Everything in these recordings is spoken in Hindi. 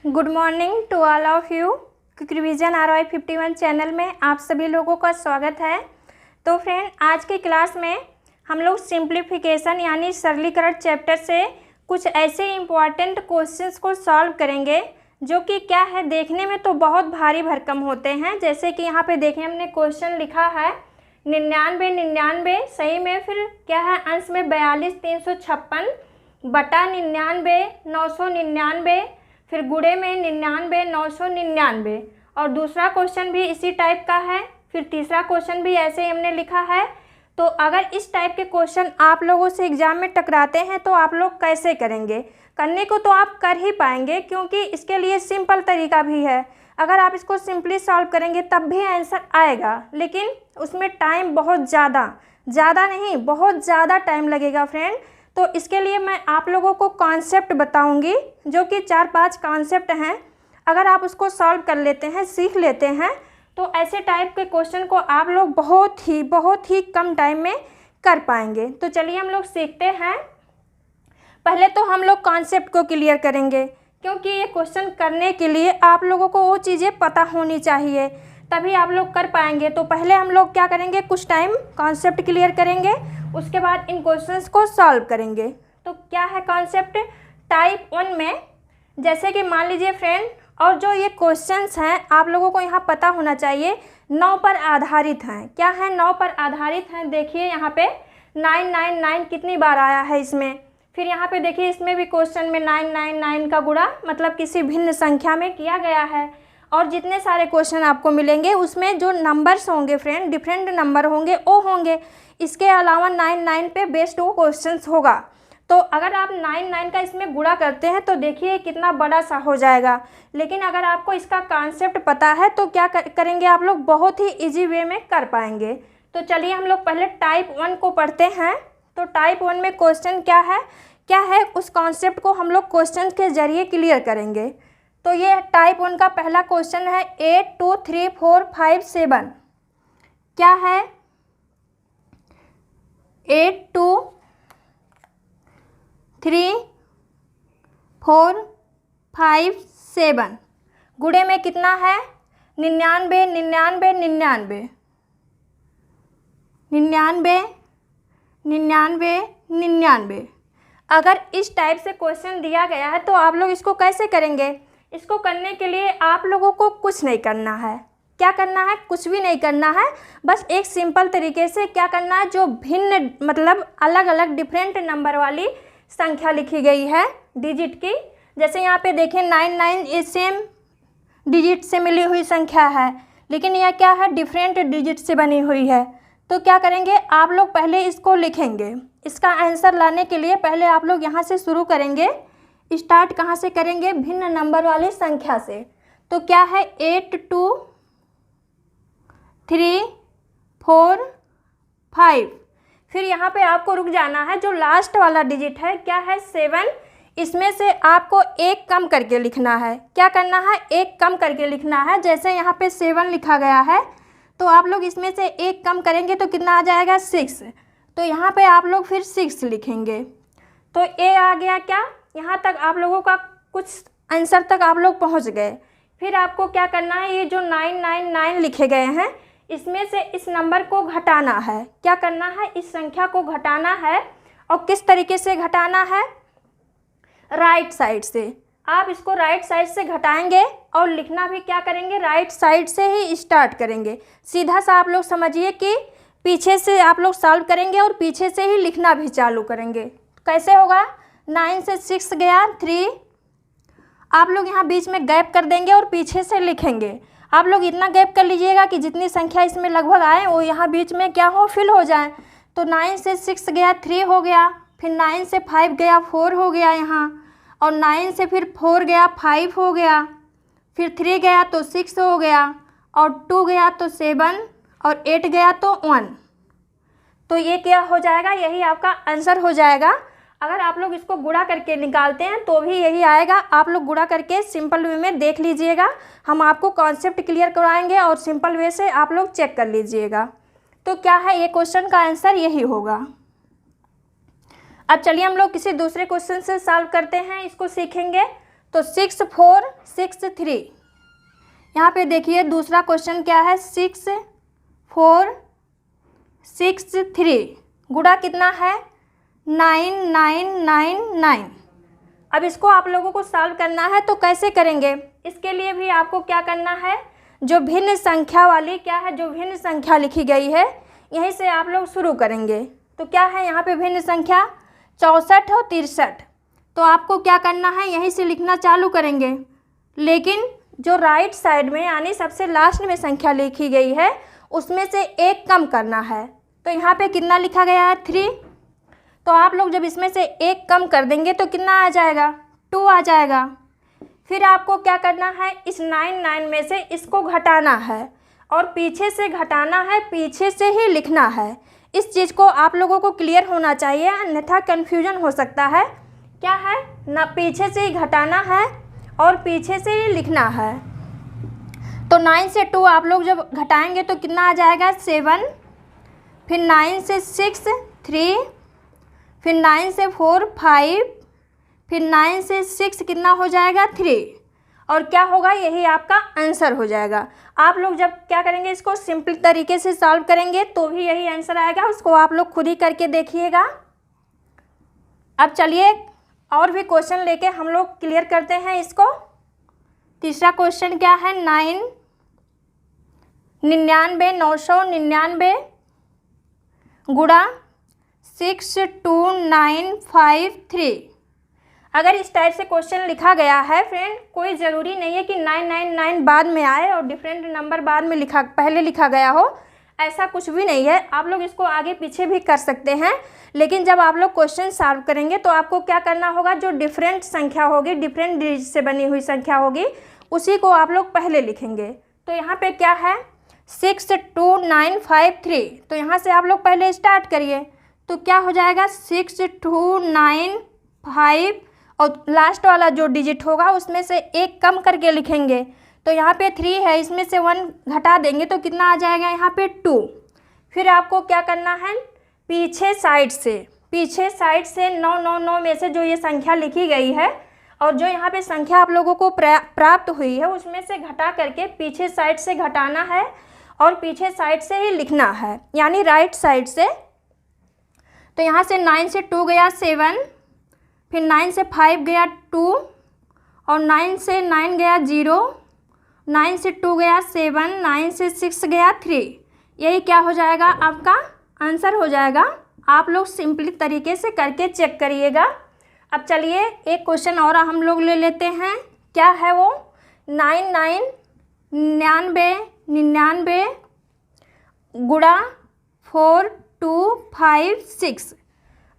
Good morning to all of you. Quick revision ROI 51 channel में आप सभी लोगों का स्वागत है। तो फ्रेंड, आज की क्लास में हम लोग सिंप्लीफिकेशन यानी सरलीकरण चैप्टर से कुछ ऐसे इम्पॉर्टेंट क्वेश्चंस को सॉल्व करेंगे जो कि क्या है, देखने में तो बहुत भारी भरकम होते हैं। जैसे कि यहाँ पे देखें, हमने क्वेश्चन लिखा है 99 सही में, फिर क्या है अंश में 42 356 बटा 99 999, फिर गुणे में 99 999। और दूसरा क्वेश्चन भी इसी टाइप का है, फिर तीसरा क्वेश्चन भी ऐसे ही हमने लिखा है। तो अगर इस टाइप के क्वेश्चन आप लोगों से एग्जाम में टकराते हैं तो आप लोग कैसे करेंगे? करने को तो आप कर ही पाएंगे, क्योंकि इसके लिए सिंपल तरीका भी है। अगर आप इसको सिंपली सॉल्व करेंगे तब भी आंसर आएगा, लेकिन उसमें टाइम बहुत ज़्यादा नहीं, बहुत ज़्यादा टाइम लगेगा फ्रेंड। तो इसके लिए मैं आप लोगों को कॉन्सेप्ट बताऊंगी, जो कि 4-5 कॉन्सेप्ट हैं। अगर आप उसको सॉल्व कर लेते हैं, सीख लेते हैं, तो ऐसे टाइप के क्वेश्चन को आप लोग बहुत ही कम टाइम में कर पाएंगे। तो चलिए हम लोग सीखते हैं। पहले तो हम लोग कॉन्सेप्ट को क्लियर करेंगे, क्योंकि ये क्वेश्चन करने के लिए आप लोगों को वो चीज़ें पता होनी चाहिए, तभी आप लोग कर पाएंगे। तो पहले हम लोग क्या करेंगे, कुछ टाइम कॉन्सेप्ट क्लियर करेंगे, उसके बाद इन क्वेश्चंस को सॉल्व करेंगे। तो क्या है कॉन्सेप्ट? टाइप 1 में जैसे कि मान लीजिए फ्रेंड, और जो ये क्वेश्चंस हैं आप लोगों को यहाँ पता होना चाहिए 9 पर आधारित हैं। क्या है? 9 पर आधारित हैं। देखिए यहाँ पे 999 कितनी बार आया है इसमें। फिर यहाँ पे देखिए, इसमें भी क्वेश्चन में 999 का गुणा मतलब किसी भिन्न संख्या में किया गया है। और जितने सारे क्वेश्चन आपको मिलेंगे उसमें जो नंबर्स होंगे फ्रेंड, डिफरेंट नंबर होंगे, वो होंगे। इसके अलावा 99 पे बेस्ड वो क्वेश्चंस होगा। तो अगर आप 99 का इसमें गुणा करते हैं तो देखिए कितना बड़ा सा हो जाएगा। लेकिन अगर आपको इसका कॉन्सेप्ट पता है तो क्या करेंगे आप लोग, बहुत ही इजी वे में कर पाएंगे। तो चलिए हम लोग पहले टाइप 1 को पढ़ते हैं। तो टाइप 1 में क्वेश्चन क्या है उस कॉन्सेप्ट को हम लोग क्वेश्चन के जरिए क्लियर करेंगे। तो ये टाइप 1 का पहला क्वेश्चन है 8 2 3 4 5 7। क्या है? 8 2 3 4 5 7 गुणे में कितना है? 99 99 99 99 99 99। अगर इस टाइप से क्वेश्चन दिया गया है तो आप लोग इसको कैसे करेंगे? इसको करने के लिए आप लोगों को कुछ नहीं करना है। क्या करना है? कुछ भी नहीं करना है। बस एक सिंपल तरीके से क्या करना है, जो भिन्न मतलब अलग अलग डिफरेंट नंबर वाली संख्या लिखी गई है डिजिट की। जैसे यहाँ पे देखें 99 सेम डिजिट से मिली हुई संख्या है, लेकिन यह क्या है, डिफरेंट डिजिट से बनी हुई है। तो क्या करेंगे आप लोग, पहले इसको लिखेंगे। इसका आंसर लाने के लिए पहले आप लोग यहाँ से शुरू करेंगे। स्टार्ट कहाँ से करेंगे? भिन्न नंबर वाली संख्या से। तो क्या है? 8 2 3 4 5। फिर यहाँ पे आपको रुक जाना है। जो लास्ट वाला डिजिट है क्या है? 7। इसमें से आपको एक कम करके लिखना है। क्या करना है? एक कम करके लिखना है। जैसे यहाँ पे 7 लिखा गया है, तो आप लोग इसमें से एक कम करेंगे तो कितना आ जाएगा? 6। तो यहाँ पे आप लोग फिर 6 लिखेंगे। तो ए आ गया। क्या यहाँ तक आप लोगों का कुछ आंसर तक आप लोग पहुँच गए। फिर आपको क्या करना है, ये जो 999 लिखे गए हैं इसमें से इस नंबर को घटाना है। क्या करना है? इस संख्या को घटाना है। और किस तरीके से घटाना है? राइट साइड से। आप इसको राइट साइड से घटाएंगे और लिखना भी क्या करेंगे? राइट साइड से ही स्टार्ट करेंगे। सीधा सा आप लोग समझिए कि पीछे से आप लोग सॉल्व करेंगे और पीछे से ही लिखना भी चालू करेंगे। कैसे होगा? 9 से 6 गया 3। आप लोग यहाँ बीच में गैप कर देंगे और पीछे से लिखेंगे। आप लोग इतना गैप कर लीजिएगा कि जितनी संख्या इसमें लगभग आए वो यहाँ बीच में क्या हो, फिल हो जाए। तो 9 से 6 गया 3 हो गया, फिर 9 से 5 गया 4 हो गया यहाँ, और 9 से फिर 4 गया 5 हो गया, फिर 3 गया तो 6 हो गया, और 2 गया तो 7, और 8 गया तो 1। तो ये क्या हो जाएगा? यही आपका आंसर हो जाएगा। अगर आप लोग इसको गुणा करके निकालते हैं तो भी यही आएगा। आप लोग गुणा करके सिंपल वे में देख लीजिएगा। हम आपको कॉन्सेप्ट क्लियर कराएंगे और सिंपल वे से आप लोग चेक कर लीजिएगा। तो क्या है, ये क्वेश्चन का आंसर यही होगा। अब चलिए हम लोग किसी दूसरे क्वेश्चन से सॉल्व करते हैं, इसको सीखेंगे। तो 6 4 6 3। यहाँ पे देखिए दूसरा क्वेश्चन क्या है, 6 4 6 3 गुणा कितना है 9 9 9 9। अब इसको आप लोगों को सॉल्व करना है, तो कैसे करेंगे, इसके लिए भी आपको क्या करना है, जो भिन्न संख्या वाली क्या है, जो भिन्न संख्या लिखी गई है यहीं से आप लोग शुरू करेंगे। तो क्या है यहाँ पे भिन्न संख्या 64 और 63, तो आपको क्या करना है यहीं से लिखना चालू करेंगे। लेकिन जो राइट साइड में यानी सबसे लास्ट में संख्या लिखी गई है उसमें से एक कम करना है। तो यहाँ पे कितना लिखा गया है 3, तो आप लोग जब इसमें से एक कम कर देंगे तो कितना आ जाएगा 2 आ जाएगा। फिर आपको क्या करना है, इस 9 9 में से इसको घटाना है और पीछे से घटाना है, पीछे से ही लिखना है। इस चीज़ को आप लोगों को क्लियर होना चाहिए, अन्यथा कन्फ्यूजन हो सकता है। क्या है ना, पीछे से ही घटाना है और पीछे से ही लिखना है। तो 9 से 2 आप लोग जब घटाएंगे तो कितना आ जाएगा 7, फिर 9 से 6 3, फिर 9 से 4 5, फिर 9 से 6 कितना हो जाएगा 3, और क्या होगा यही आपका आंसर हो जाएगा। आप लोग जब क्या करेंगे, इसको सिंपल तरीके से सॉल्व करेंगे तो भी यही आंसर आएगा, उसको आप लोग खुद ही करके देखिएगा। अब चलिए और भी क्वेश्चन लेके हम लोग क्लियर करते हैं इसको। तीसरा क्वेश्चन क्या है, 99 999 गुणा 62953। अगर इस टाइप से क्वेश्चन लिखा गया है फ्रेंड, कोई ज़रूरी नहीं है कि 999 बाद में आए और डिफरेंट नंबर बाद में पहले लिखा गया हो, ऐसा कुछ भी नहीं है। आप लोग इसको आगे पीछे भी कर सकते हैं, लेकिन जब आप लोग क्वेश्चन सॉल्व करेंगे तो आपको क्या करना होगा, जो डिफरेंट संख्या होगी, डिफरेंट डिजिट से बनी हुई संख्या होगी, उसी को आप लोग पहले लिखेंगे। तो यहाँ पे क्या है 62953, तो यहाँ से आप लोग पहले स्टार्ट करिए। तो क्या हो जाएगा 6295 और लास्ट वाला जो डिजिट होगा उसमें से एक कम करके लिखेंगे। तो यहाँ पे 3 है, इसमें से 1 घटा देंगे तो कितना आ जाएगा यहाँ पे 2। फिर आपको क्या करना है, पीछे साइड से 999 में से जो ये संख्या लिखी गई है और जो यहाँ पे संख्या आप लोगों को प्राप्त हुई है उसमें से घटा करके पीछे साइड से घटाना है और पीछे साइड से ही लिखना है, यानी राइट साइड से। तो यहाँ से 9 से 2 गया 7, फिर 9 से 5 गया 2 और 9 से 9 गया 0, 9 से 2 गया 7, 9 से 6 गया 3। यही क्या हो जाएगा आपका आंसर हो जाएगा। आप लोग सिंपली तरीके से करके चेक करिएगा। अब चलिए एक क्वेश्चन और हम लोग ले लेते हैं। क्या है वो, 99 गुणा 4256।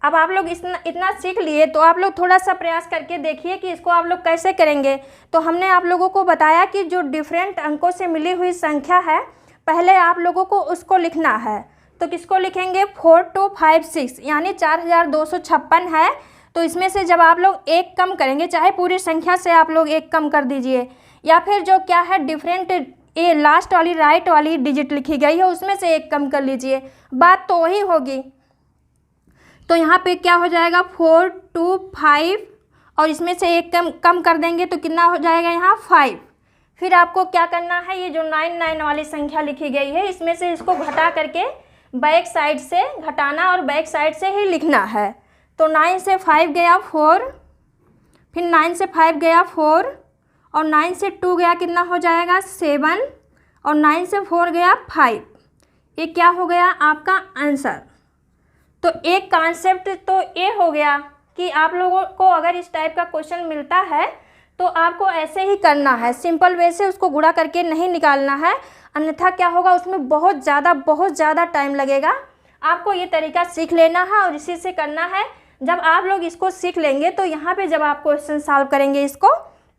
अब आप लोग इतना सीख लिए तो आप लोग थोड़ा सा प्रयास करके देखिए कि इसको आप लोग कैसे करेंगे। तो हमने आप लोगों को बताया कि जो डिफरेंट अंकों से मिली हुई संख्या है पहले आप लोगों को उसको लिखना है। तो किसको लिखेंगे, 4256 यानी 4256 है। तो इसमें से जब आप लोग एक कम करेंगे, चाहे पूरी संख्या से आप लोग एक कम कर दीजिए या फिर जो क्या है डिफरेंट ये लास्ट वाली राइट वाली डिजिट लिखी गई है उसमें से एक कम कर लीजिए, बात तो वही होगी। तो यहाँ पे क्या हो जाएगा 425 और इसमें से एक कम कर देंगे तो कितना हो जाएगा यहाँ 5। फिर आपको क्या करना है, ये जो 99 वाली संख्या लिखी गई है इसमें से इसको घटा करके बैक साइड से घटाना और बैक साइड से ही लिखना है। तो 9 से 5 गया 4, फिर 9 से 5 गया 4 और 9 से 2 गया कितना हो जाएगा 7 और 9 से 4 गया 5। ये क्या हो गया आपका आंसर। तो एक कॉन्सेप्ट तो ये हो गया कि आप लोगों को अगर इस टाइप का क्वेश्चन मिलता है तो आपको ऐसे ही करना है, सिंपल वे से उसको गुणा करके नहीं निकालना है, अन्यथा क्या होगा उसमें बहुत ज़्यादा टाइम लगेगा। आपको ये तरीका सीख लेना है और इसी से करना है। जब आप लोग इसको सीख लेंगे तो यहाँ पे जब आप क्वेश्चन सॉल्व करेंगे इसको,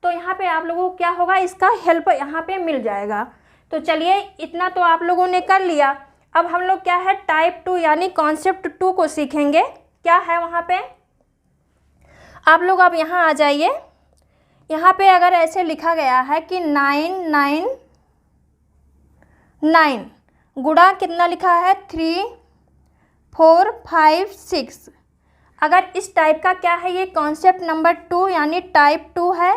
तो यहाँ पे आप लोगों को क्या होगा, इसका हेल्प यहाँ पे मिल जाएगा। तो चलिए इतना तो आप लोगों ने कर लिया। अब हम लोग क्या है टाइप 2 यानी कॉन्सेप्ट 2 को सीखेंगे। क्या है वहाँ पे, आप लोग अब यहाँ आ जाइए। यहाँ पे अगर ऐसे लिखा गया है कि 999 गुणा कितना लिखा है 3 4 5 6। अगर इस टाइप का क्या है, ये कॉन्सेप्ट नंबर 2 यानी टाइप 2 है।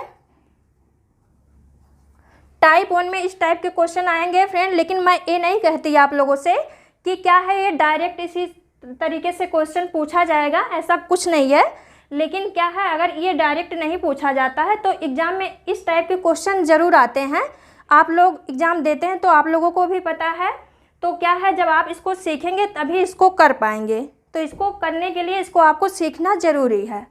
टाइप 1 में इस टाइप के क्वेश्चन आएंगे फ्रेंड, लेकिन मैं ये नहीं कहती आप लोगों से कि क्या है ये डायरेक्ट इसी तरीके से क्वेश्चन पूछा जाएगा, ऐसा कुछ नहीं है। लेकिन क्या है, अगर ये डायरेक्ट नहीं पूछा जाता है तो एग्ज़ाम में इस टाइप के क्वेश्चन ज़रूर आते हैं। आप लोग एग्ज़ाम देते हैं तो आप लोगों को भी पता है। तो क्या है, जब आप इसको सीखेंगे तभी इसको कर पाएंगे, तो इसको करने के लिए इसको आपको सीखना ज़रूरी है।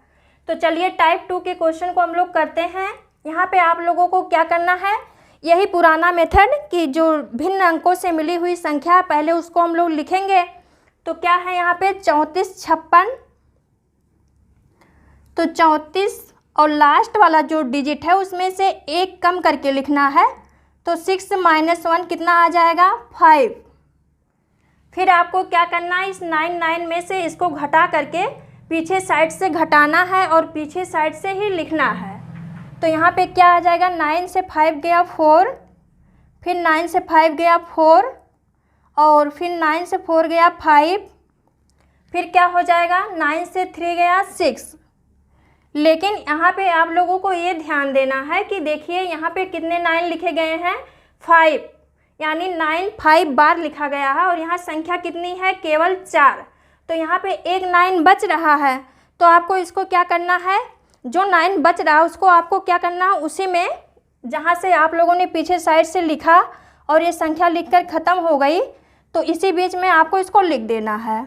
तो चलिए टाइप 2 के क्वेश्चन को हम लोग करते हैं। यहाँ पे आप लोगों को क्या करना है, यही पुराना मेथड कि जो भिन्न अंकों से मिली हुई संख्या पहले उसको हम लोग लिखेंगे। तो क्या है यहाँ पे 34, 56, तो 34 और लास्ट वाला जो डिजिट है उसमें से एक कम करके लिखना है। तो 6 - 1 कितना आ जाएगा, 5। फिर आपको क्या करना है, इस 9 में से इसको घटा करके पीछे साइड से घटाना है और पीछे साइड से ही लिखना है। तो यहाँ पे क्या आ जाएगा, 9 से 5 गया 4, फिर 9 से 5 गया 4, और फिर 9 से 4 गया 5, फिर क्या हो जाएगा, 9 से 3 गया 6। लेकिन यहाँ पे आप लोगों को ये ध्यान देना है कि देखिए यहाँ पे कितने 9 लिखे गए हैं, 5, यानी 9 5 बार लिखा गया है और यहाँ संख्या कितनी है, केवल 4। तो यहाँ पे एक 9 बच रहा है। तो आपको इसको क्या करना है, जो 9 बच रहा है उसको आपको क्या करना है, उसी में जहाँ से आप लोगों ने पीछे साइड से लिखा और ये संख्या लिखकर ख़त्म हो गई, तो इसी बीच में आपको इसको लिख देना है।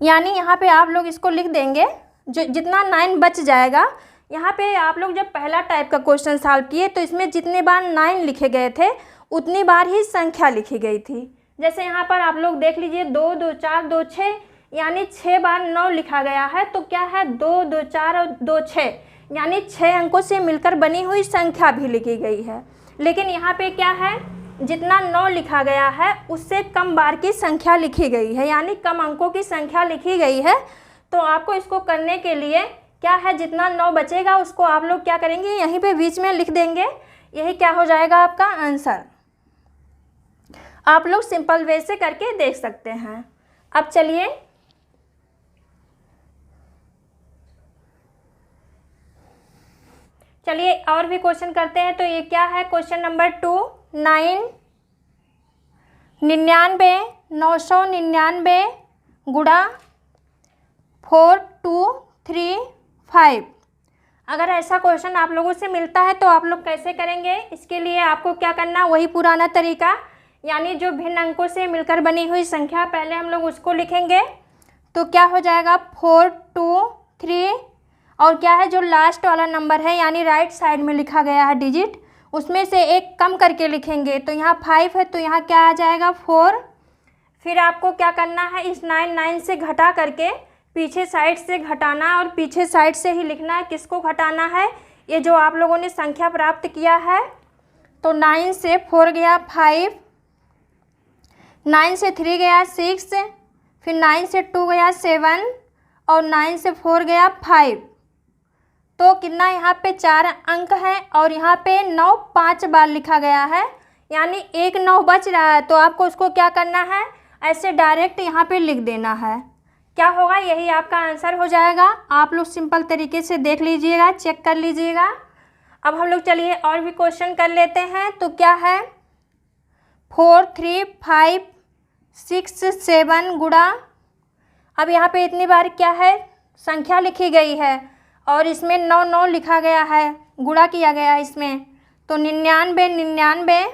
यानी यहाँ पे आप लोग इसको लिख देंगे, जो जितना 9 बच जाएगा। यहाँ पे आप लोग जब पहला टाइप का क्वेश्चन सॉल्व किए तो इसमें जितने बार 9 लिखे गए थे उतनी बार ही संख्या लिखी गई थी। जैसे यहाँ पर आप लोग देख लीजिए 2 2 4 2 6, यानी 6 बार 9 लिखा गया है। तो क्या है, 2 2 4 और 2 6, यानी 6 अंकों से मिलकर बनी हुई संख्या भी लिखी गई है। लेकिन यहाँ पे क्या है, जितना 9 लिखा गया है उससे कम बार की संख्या लिखी गई है, यानी कम अंकों की संख्या लिखी गई है। तो आपको इसको करने के लिए क्या है, जितना 9 बचेगा उसको आप लोग क्या करेंगे, यहीं पे बीच में लिख देंगे। यही क्या हो जाएगा आपका आंसर। आप लोग सिंपल वे से करके देख सकते हैं। अब चलिए और भी क्वेश्चन करते हैं। तो ये क्या है, क्वेश्चन नंबर 2, 9 99 999 गुणा 4 2 3 5। अगर ऐसा क्वेश्चन आप लोगों से मिलता है तो आप लोग कैसे करेंगे, इसके लिए आपको क्या करना, वही पुराना तरीका, यानी जो भिन्न अंकों से मिलकर बनी हुई संख्या पहले हम लोग उसको लिखेंगे। तो क्या हो जाएगा, 4 2 3, और क्या है, जो लास्ट वाला नंबर है यानी राइट साइड में लिखा गया है डिजिट, उसमें से एक कम करके लिखेंगे। तो यहाँ 5 है तो यहाँ क्या आ जाएगा, 4। फिर आपको क्या करना है, इस 9 से घटा करके पीछे साइड से घटाना और पीछे साइड से ही लिखना है। किसको घटाना है, ये जो आप लोगों ने संख्या प्राप्त किया है। तो 9 से 4 गया 5, 9 से 3 गया 6, फिर 9 से 2 गया 7, और 9 से 4 गया 5। तो कितना यहाँ पे 4 अंक हैं और यहाँ पे 9 5 बार लिखा गया है, यानी एक 9 बच रहा है। तो आपको उसको क्या करना है, ऐसे डायरेक्ट यहाँ पे लिख देना है। क्या होगा, यही आपका आंसर हो जाएगा। आप लोग सिंपल तरीके से देख लीजिएगा, चेक कर लीजिएगा। अब हम लोग चलिए और भी क्वेश्चन कर लेते हैं। तो क्या है, 4 3 5 6 7 गुणा, अब यहाँ पे इतनी बार क्या है, संख्या लिखी गई है और इसमें 9 9 लिखा गया है, गुणा किया गया है इसमें। तो 99 99,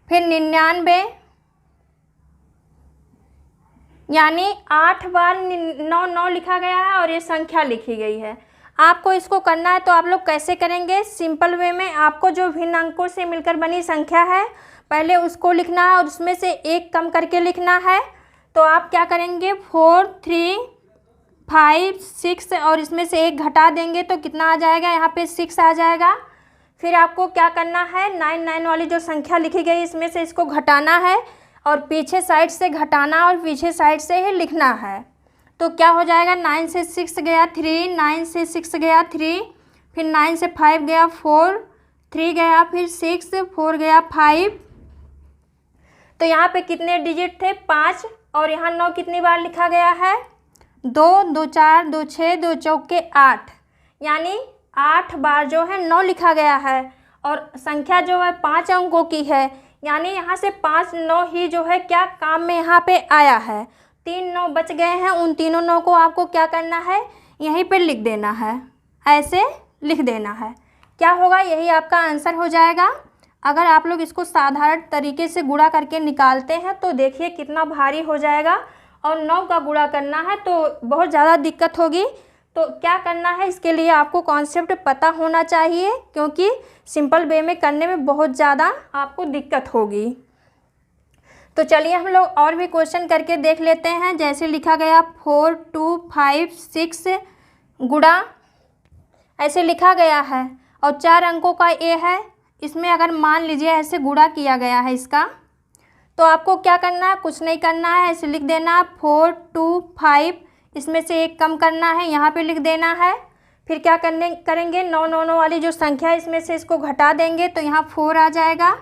फिर 99, यानी 8 बार 9 9 लिखा गया है और ये संख्या लिखी गई है। आपको इसको करना है तो आप लोग कैसे करेंगे, सिंपल वे में आपको जो भिन्न अंकों से मिलकर बनी संख्या है पहले उसको लिखना है और उसमें से एक कम करके लिखना है। तो आप क्या करेंगे, 4 3 5 6, और इसमें से एक घटा देंगे तो कितना आ जाएगा, यहाँ पे 6 आ जाएगा। फिर आपको क्या करना है, 9 9 वाली जो संख्या लिखी गई इसमें से इसको घटाना है और पीछे साइड से घटाना और पीछे साइड से ही लिखना है। तो क्या हो जाएगा, 9 से 6 गया 3, 9 से 6 गया 3, फिर 9 से 5 गया 4, 3 गया, फिर 6, 4 गया 5। तो यहाँ पे कितने डिजिट थे, 5, और यहाँ 9 कितनी बार लिखा गया है, 2 2 4 2 6 2 चौके 8, यानी 8 बार जो है 9 लिखा गया है और संख्या जो है 5 अंकों की है, यानी यहाँ से 5 9 ही जो है क्या काम में यहाँ पे आया है। 3 9 बच गए हैं, उन तीनों 9 को आपको क्या करना है, यहीं पे लिख देना है, ऐसे लिख देना है। क्या होगा, यही आपका आंसर हो जाएगा। अगर आप लोग इसको साधारण तरीके से गुणा करके निकालते हैं तो देखिए कितना भारी हो जाएगा, और 9 का गुणा करना है तो बहुत ज़्यादा दिक्कत होगी। तो क्या करना है, इसके लिए आपको कॉन्सेप्ट पता होना चाहिए, क्योंकि सिंपल वे में करने में बहुत ज़्यादा आपको दिक्कत होगी। तो चलिए हम लोग और भी क्वेश्चन करके देख लेते हैं। जैसे लिखा गया 4 2 5 6 गुणा, ऐसे लिखा गया है और 4 अंकों का ए है। इसमें अगर मान लीजिए ऐसे गुणा किया गया है इसका, तो आपको क्या करना है, कुछ नहीं करना है, ऐसे लिख देना 4 2 5, इसमें से एक कम करना है, यहाँ पे लिख देना है। फिर क्या करेंगे 9 9 9 वाली जो संख्या है इसमें से इसको घटा देंगे, तो यहाँ 4 आ जाएगा,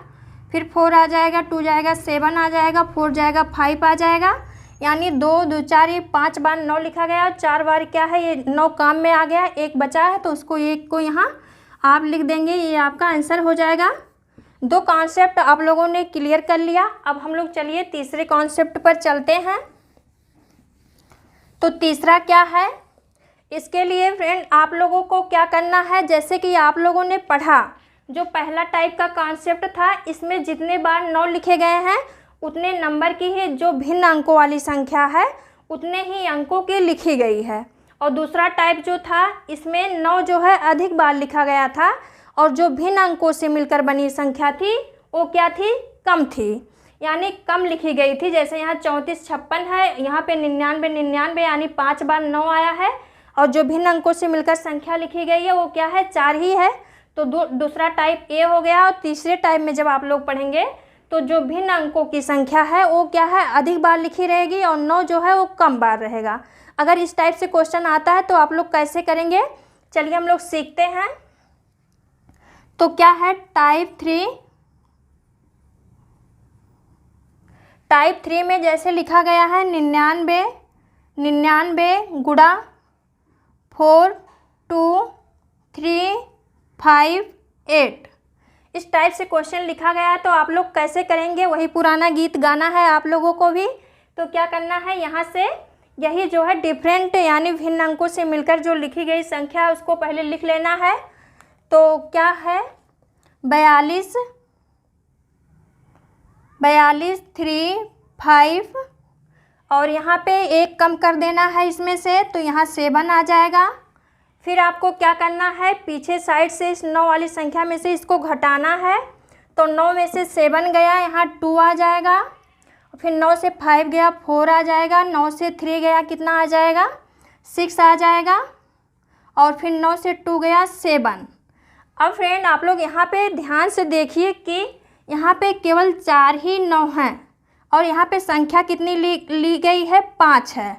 फिर 4 आ जाएगा, 2 जाएगा, 7 आ जाएगा, 4 जाएगा, 5 आ जाएगा। यानी 2 2 4 ये 5 बार 9 लिखा गया, 4 बार क्या है ये 9 काम में आ गया, एक बचा है तो उसको एक को यहाँ आप लिख देंगे, ये आपका आंसर हो जाएगा। 2 कॉन्सेप्ट आप लोगों ने क्लियर कर लिया। अब हम लोग चलिए तीसरे कॉन्सेप्ट पर चलते हैं। तो तीसरा क्या है, इसके लिए फ्रेंड आप लोगों को क्या करना है, जैसे कि आप लोगों ने पढ़ा जो पहला टाइप का कॉन्सेप्ट था, इसमें जितने बार 9 लिखे गए हैं उतने नंबर की ही जो भिन्न अंकों वाली संख्या है उतने ही अंकों की लिखी गई है। और दूसरा टाइप जो था इसमें 9 जो है अधिक बार लिखा गया था, और जो भिन्न अंकों से मिलकर बनी संख्या थी वो क्या थी, कम थी, यानी कम लिखी गई थी। जैसे यहाँ 34 56 है, यहाँ पे 99 99, यानी 5 बार 9 आया है, और जो भिन्न अंकों से मिलकर संख्या लिखी गई है वो क्या है, 4 ही है। तो दूसरा टाइप ए हो गया। और तीसरे टाइप में जब आप लोग पढ़ेंगे तो जो भिन्न अंकों की संख्या है वो क्या है, अधिक बार लिखी रहेगी, और 9 जो है वो कम बार रहेगा। अगर इस टाइप से क्वेश्चन आता है तो आप लोग कैसे करेंगे, चलिए हम लोग सीखते हैं। तो क्या है टाइप 3, टाइप 3 में जैसे लिखा गया है 99 99 गुणा 4 2 3 5 8, इस टाइप से क्वेश्चन लिखा गया है। तो आप लोग कैसे करेंगे, वही पुराना गीत गाना है आप लोगों को भी। तो क्या करना है, यहाँ से यही जो है डिफरेंट यानी भिन्न अंकों से मिलकर जो लिखी गई संख्या है उसको पहले लिख लेना है। तो क्या है 42 3 5, और यहाँ पे एक कम कर देना है इसमें से, तो यहाँ 7 आ जाएगा। फिर आपको क्या करना है, पीछे साइड से इस 9 वाली संख्या में से इसको घटाना है। तो 9 में से 7 गया, यहाँ 2 आ जाएगा। फिर 9 से 5 गया, 4 आ जाएगा। 9 से 3 गया, कितना आ जाएगा, 6 आ जाएगा। और फिर 9 से 2 गया, 7। अब फ्रेंड आप लोग यहाँ पे ध्यान से देखिए कि यहाँ पे केवल 4 ही 9 हैं, और यहाँ पे संख्या कितनी ली गई है, 5 है।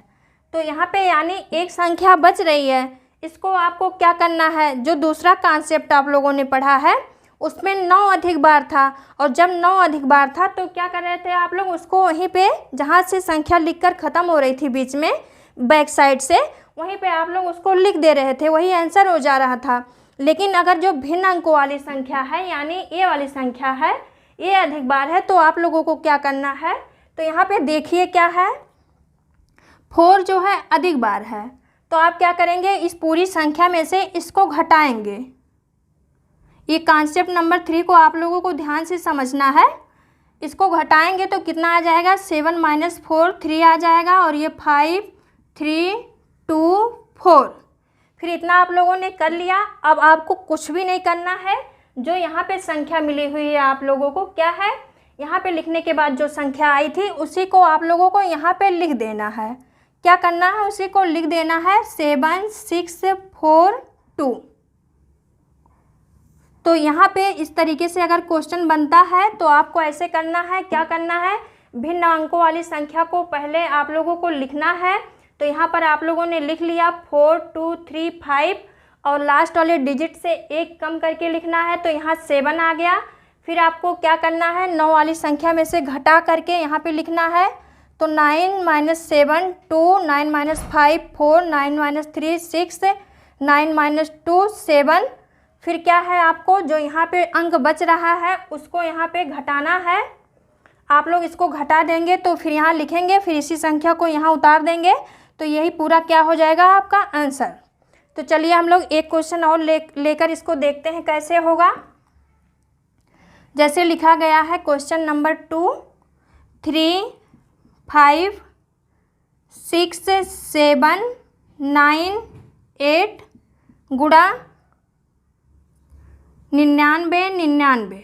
तो यहाँ पे यानी एक संख्या बच रही है। इसको आपको क्या करना है, जो दूसरा कॉन्सेप्ट आप लोगों ने पढ़ा है उसमें 9 अधिक बार था, और जब 9 अधिक बार था तो क्या कर रहे थे आप लोग, उसको वहीं पे जहाँ से संख्या लिखकर ख़त्म हो रही थी बीच में बैक साइड से, वहीं पे आप लोग उसको लिख दे रहे थे, वही आंसर हो जा रहा था। लेकिन अगर जो भिन्न अंकों वाली संख्या है यानी ए वाली संख्या है, ये अधिक बार है, तो आप लोगों को क्या करना है, तो यहाँ पे देखिए क्या है, 4 जो है अधिक बार है। तो आप क्या करेंगे, इस पूरी संख्या में से इसको घटाएंगे। ये कॉन्सेप्ट नंबर 3 को आप लोगों को ध्यान से समझना है। इसको घटाएंगे तो कितना आ जाएगा, 7 - 4 3 आ जाएगा, और ये 5 3 2 4। फिर इतना आप लोगों ने कर लिया। अब आपको कुछ भी नहीं करना है। जो यहाँ पे संख्या मिली हुई है आप लोगों को, क्या है, यहाँ पे लिखने के बाद जो संख्या आई थी उसी को आप लोगों को यहाँ पे लिख देना है। क्या करना है, उसी को लिख देना है, 7 6 4 2। तो यहाँ पे इस तरीके से अगर क्वेश्चन बनता है तो आपको ऐसे करना है, क्या करना है, भिन्न अंकों वाली संख्या को पहले आप लोगों को लिखना है। तो यहाँ पर आप लोगों ने लिख लिया 4 2 3 5, और लास्ट वाले डिजिट से एक कम करके लिखना है, तो यहाँ 7 आ गया। फिर आपको क्या करना है, 9 वाली संख्या में से घटा करके यहाँ पे लिखना है। तो 9 - 7 2, 9 - 5 4, 9 - 3 6, 9 - 2 7, फिर क्या है, आपको जो यहाँ पे अंक बच रहा है उसको यहाँ पे घटाना है। आप लोग इसको घटा देंगे तो फिर यहाँ लिखेंगे, फिर इसी संख्या को यहाँ उतार देंगे, तो यही पूरा क्या हो जाएगा आपका आंसर। तो चलिए हम लोग एक क्वेश्चन और लेकर इसको देखते हैं कैसे होगा। जैसे लिखा गया है क्वेश्चन नंबर 2, 3, 5, 6, 7, 9, 8 गुणा 99, 99।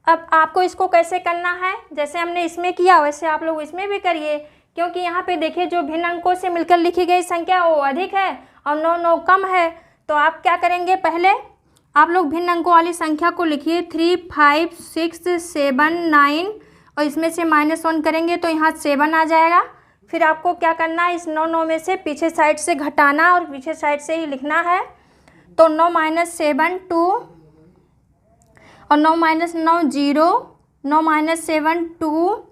अब आपको इसको कैसे करना है, जैसे हमने इसमें किया वैसे आप लोग इसमें भी करिए, क्योंकि यहाँ पे देखिए जो भिन्न अंकों से मिलकर लिखी गई संख्या वो अधिक है और 9 9 कम है। तो आप क्या करेंगे, पहले आप लोग भिन्न अंकों वाली संख्या को लिखिए 3, 5, 6, 7, 9 और इसमें से -1 करेंगे तो यहाँ 7 आ जाएगा। फिर आपको क्या करना है, इस 9 9 में से पीछे साइड से घटाना और पीछे साइड से ही लिखना है। तो 9 - 7 2 और 9 - 9 0, 9 - 7 2,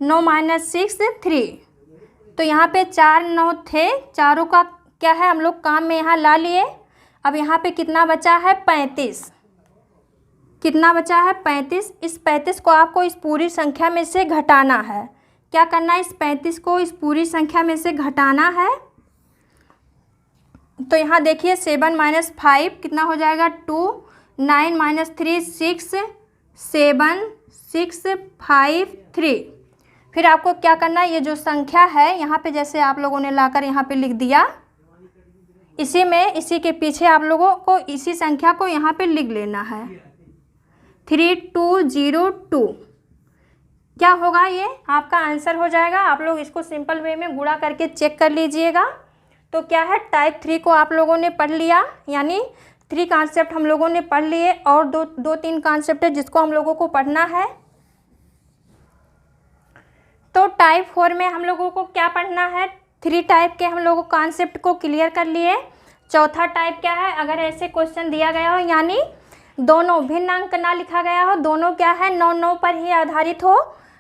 9 - 6 3। तो यहाँ पे 4 9 थे, चारों का क्या है हम लोग काम में यहाँ ला लिए। अब यहाँ पे कितना बचा है, 35। कितना बचा है, 35। इस 35 को आपको इस पूरी संख्या में से घटाना है। क्या करना है, इस 35 को इस पूरी संख्या में से घटाना है। तो यहाँ देखिए 7 - 5 कितना हो जाएगा, 2, 9 - 3 6, 7 6 5 3। फिर आपको क्या करना है, ये जो संख्या है यहाँ पे जैसे आप लोगों ने लाकर यहाँ पे लिख दिया, इसी में इसी के पीछे आप लोगों को इसी संख्या को यहाँ पे लिख लेना है 3202। क्या होगा, ये आपका आंसर हो जाएगा। आप लोग इसको सिंपल वे में गुणा करके चेक कर लीजिएगा। तो क्या है, टाइप 3 को आप लोगों ने पढ़ लिया, यानी 3 कॉन्सेप्ट हम लोगों ने पढ़ लिए और दो तीन कॉन्सेप्ट है जिसको हम लोगों को पढ़ना है। तो टाइप 4 में हम लोगों को क्या पढ़ना है, 3 टाइप के हम लोगों कॉन्सेप्ट को क्लियर कर लिए। चौथा टाइप क्या है, अगर ऐसे क्वेश्चन दिया गया हो यानी दोनों भिन्न अंक ना लिखा गया हो, दोनों क्या है 9 9 पर ही आधारित हो।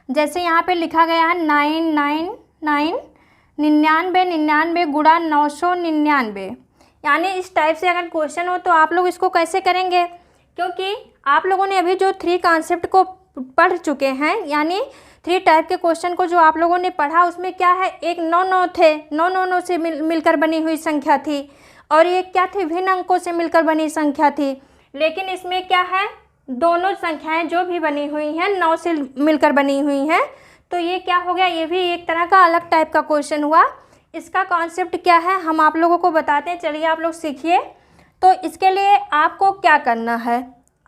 जैसे यहाँ पे लिखा गया है 9 9 9, 99 99 गुणा 999। यानी इस टाइप से अगर क्वेश्चन हो तो आप लोग इसको कैसे करेंगे, क्योंकि आप लोगों ने अभी जो 3 कॉन्सेप्ट को पढ़ चुके हैं, यानी 3 टाइप के क्वेश्चन को जो आप लोगों ने पढ़ा उसमें क्या है, एक 9 9 थे, 9 9 9 से मिलकर बनी हुई संख्या थी और ये क्या थी, भिन्न अंकों से मिलकर बनी संख्या थी। लेकिन इसमें क्या है, दोनों संख्याएं जो भी बनी हुई हैं 9 से मिलकर बनी हुई हैं। तो ये क्या हो गया, ये भी एक तरह का अलग टाइप का क्वेश्चन हुआ। इसका कॉन्सेप्ट क्या है हम आप लोगों को बताते हैं, चलिए आप लोग सीखिए। तो इसके लिए आपको क्या करना है,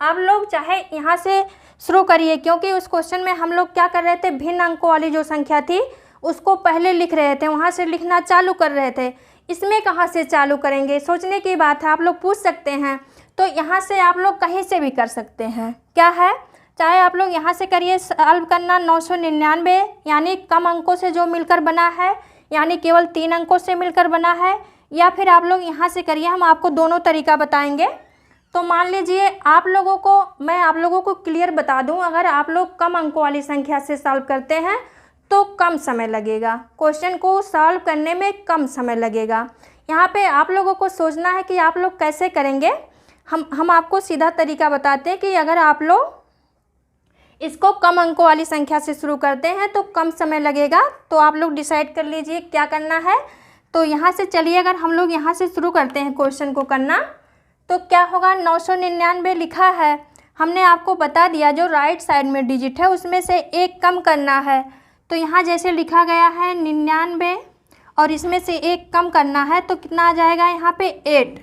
आप लोग चाहे यहाँ से शुरू करिए, क्योंकि उस क्वेश्चन में हम लोग क्या कर रहे थे, भिन्न अंकों वाली जो संख्या थी उसको पहले लिख रहे थे, वहाँ से लिखना चालू कर रहे थे। इसमें कहाँ से चालू करेंगे, सोचने की बात है, आप लोग पूछ सकते हैं। तो यहाँ से आप लोग कहीं से भी कर सकते हैं, क्या है, चाहे आप लोग यहाँ से करिए सॉल्व करना 999, यानी कम अंकों से जो मिलकर बना है, यानी केवल 3 अंकों से मिलकर बना है, या फिर आप लोग यहाँ से करिए, हम आपको दोनों तरीका बताएंगे। तो मान लीजिए मैं आप लोगों को क्लियर बता दूं, अगर आप लोग कम अंकों वाली संख्या से सॉल्व करते हैं तो कम समय लगेगा, क्वेश्चन को सॉल्व करने में कम समय लगेगा। यहाँ पे आप लोगों को सोचना है कि आप लोग कैसे करेंगे। हम आपको सीधा तरीका बताते हैं कि अगर आप लोग इसको कम अंकों वाली संख्या से शुरू करते हैं तो कम समय लगेगा। तो आप लोग डिसाइड कर लीजिए क्या करना है। तो यहाँ से चलिए, अगर हम लोग यहाँ से शुरू करते हैं क्वेश्चन को करना, तो क्या होगा, 999 लिखा है, हमने आपको बता दिया जो राइट साइड में डिजिट है उसमें से एक कम करना है। तो यहाँ जैसे लिखा गया है 99 और इसमें से एक कम करना है, तो कितना आ जाएगा यहाँ पे 8।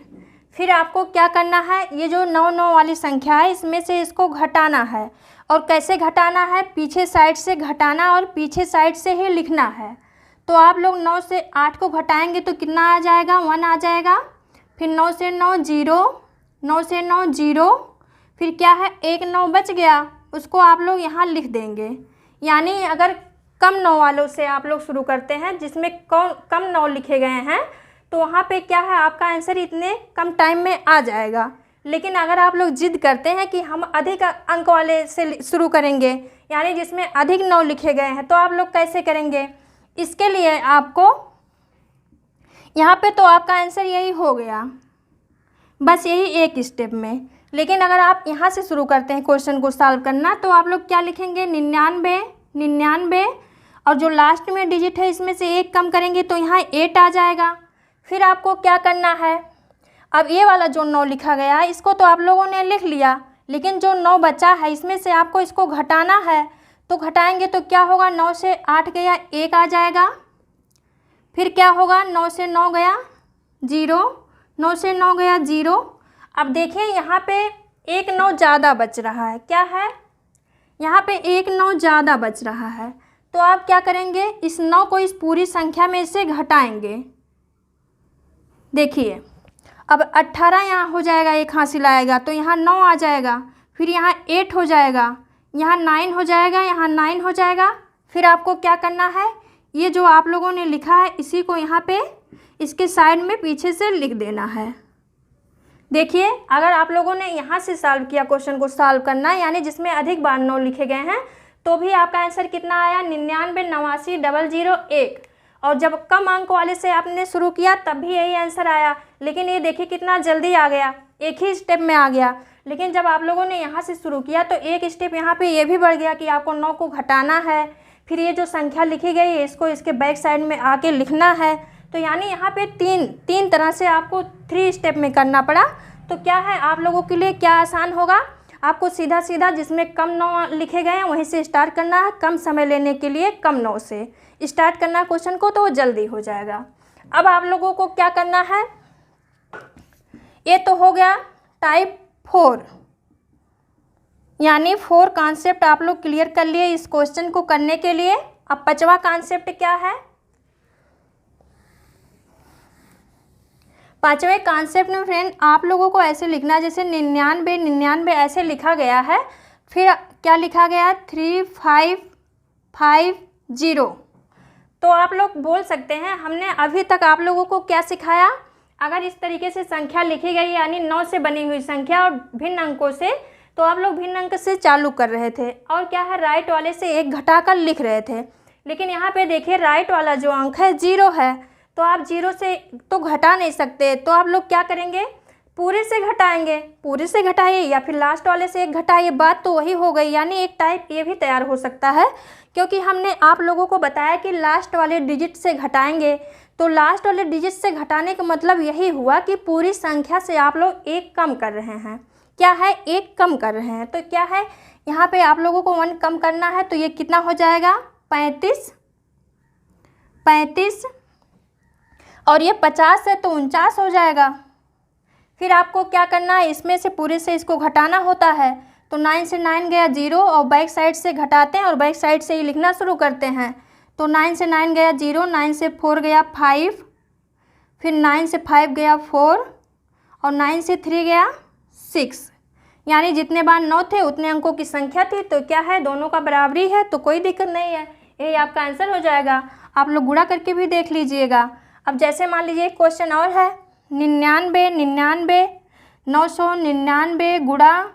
फिर आपको क्या करना है, ये जो 9 9 वाली संख्या है इसमें से इसको घटाना है। और कैसे घटाना है, पीछे साइड से घटाना और पीछे साइड से ही लिखना है। तो आप लोग 9 से 8 को घटाएंगे तो कितना आ जाएगा, 1 आ जाएगा। फिर 9 से 9 0, 9 से 9 0, फिर क्या है, एक 9 बच गया, उसको आप लोग यहाँ लिख देंगे। यानी अगर कम 9 वालों से आप लोग शुरू करते हैं जिसमें कम 9 लिखे गए हैं, तो वहाँ पे क्या है, आपका आंसर इतने कम टाइम में आ जाएगा। लेकिन अगर आप लोग जिद करते हैं कि हम अधिक अंक वाले से शुरू करेंगे, यानी जिसमें अधिक 9 लिखे गए हैं, तो आप लोग कैसे करेंगे। इसके लिए आपको यहाँ पे तो आपका आंसर यही हो गया, बस यही एक स्टेप में। लेकिन अगर आप यहाँ से शुरू करते हैं क्वेश्चन को सॉल्व करना, तो आप लोग क्या लिखेंगे, 99 99, और जो लास्ट में डिजिट है इसमें से एक कम करेंगे तो यहाँ 8 आ जाएगा। फिर आपको क्या करना है, अब ये वाला जो 9 लिखा गया है इसको तो आप लोगों ने लिख लिया, लेकिन जो 9 बचा है इसमें से आपको इसको घटाना है। तो घटाएंगे तो क्या होगा, 9 से 8 गया 1 आ जाएगा। फिर क्या होगा, 9 से 9 गया 0, 9 से 9 गया 0। अब देखिए यहाँ पे एक 9 ज़्यादा बच रहा है, क्या है, यहाँ पे एक 9 ज़्यादा बच रहा है। तो आप क्या करेंगे, इस 9 को इस पूरी संख्या में से घटाएंगे। देखिए अब 18 यहाँ हो जाएगा, एक हासिल आएगा तो यहाँ 9 आ जाएगा, फिर यहाँ 8 हो जाएगा, यहाँ 9 हो जाएगा, यहाँ 9 हो जाएगा। फिर आपको क्या करना है, ये जो आप लोगों ने लिखा है इसी को यहाँ पे इसके साइड में पीछे से लिख देना है। देखिए अगर आप लोगों ने यहाँ से सॉल्व किया, क्वेश्चन को सॉल्व करना यानी जिसमें अधिक बार 9 लिखे गए हैं, तो भी आपका आंसर कितना आया, 99 89 001। और जब कम अंक वाले से आपने शुरू किया तब भी यही आंसर आया। लेकिन ये देखिए कितना जल्दी आ गया, एक ही स्टेप में आ गया। लेकिन जब आप लोगों ने यहाँ से शुरू किया तो एक स्टेप यहाँ पे ये भी बढ़ गया कि आपको 9 को घटाना है। फिर ये जो संख्या लिखी गई है इसको इसके बैक साइड में आके लिखना है। तो यानी यहाँ पे तीन तरह से आपको 3 स्टेप में करना पड़ा। तो क्या है, आप लोगों के लिए क्या आसान होगा, आपको सीधा सीधा जिसमें कम 9 लिखे गए हैं वहीं से स्टार्ट करना है। कम समय लेने के लिए कम 9 से स्टार्ट करना है क्वेश्चन को, तो वो जल्दी हो जाएगा। अब आप लोगों को क्या करना है, ये तो हो गया टाइप 4, यानी 4 कॉन्सेप्ट आप लोग क्लियर कर लिए इस क्वेश्चन को करने के लिए। अब 5वां कॉन्सेप्ट क्या है, 5वें कॉन्सेप्ट में फ्रेंड आप लोगों को ऐसे लिखना है जैसे 99 99 ऐसे लिखा गया है। फिर क्या लिखा गया, 3550। तो आप लोग बोल सकते हैं हमने अभी तक आप लोगों को क्या सिखाया, अगर इस तरीके से संख्या लिखी गई यानी 9 से बनी हुई संख्या और भिन्न अंकों से, तो आप लोग भिन्न अंक से चालू कर रहे थे और क्या है, राइट वाले से एक घटाकर लिख रहे थे। लेकिन यहाँ पे देखिए राइट वाला जो अंक है 0 है, तो आप 0 से तो घटा नहीं सकते। तो आप लोग क्या करेंगे, पूरे से घटाएंगे, पूरे से घटाइए या फिर लास्ट वाले से एक घटाइए, बात तो वही हो गई। यानी एक टाइप ये भी तैयार हो सकता है, क्योंकि हमने आप लोगों को बताया कि लास्ट वाले डिजिट से घटाएंगे। तो लास्ट वाले डिजिट से घटाने का मतलब यही हुआ कि पूरी संख्या से आप लोग एक कम कर रहे हैं। क्या है, एक कम कर रहे हैं। तो क्या है, यहाँ पे आप लोगों को 1 कम करना है, तो ये कितना हो जाएगा, 35, और ये 50 है तो 49 हो जाएगा। फिर आपको क्या करना है, इसमें से पूरे से इसको घटाना होता है। तो 9 से 9 गया 0 और बैक साइड से घटाते हैं और बैक साइड से ही लिखना शुरू करते हैं। तो 9 से 9 गया 0, 9 से 4 गया 5, फिर 9 से 5 गया 4 और 9 से 3 गया 6। यानी जितने बार 9 थे उतने अंकों की संख्या थी। तो क्या है, दोनों का बराबरी है, तो कोई दिक्कत नहीं है, यही आपका आंसर हो जाएगा। आप लोग गुणा करके भी देख लीजिएगा। अब जैसे मान लीजिए क्वेश्चन और है, 99 99 999 गुणा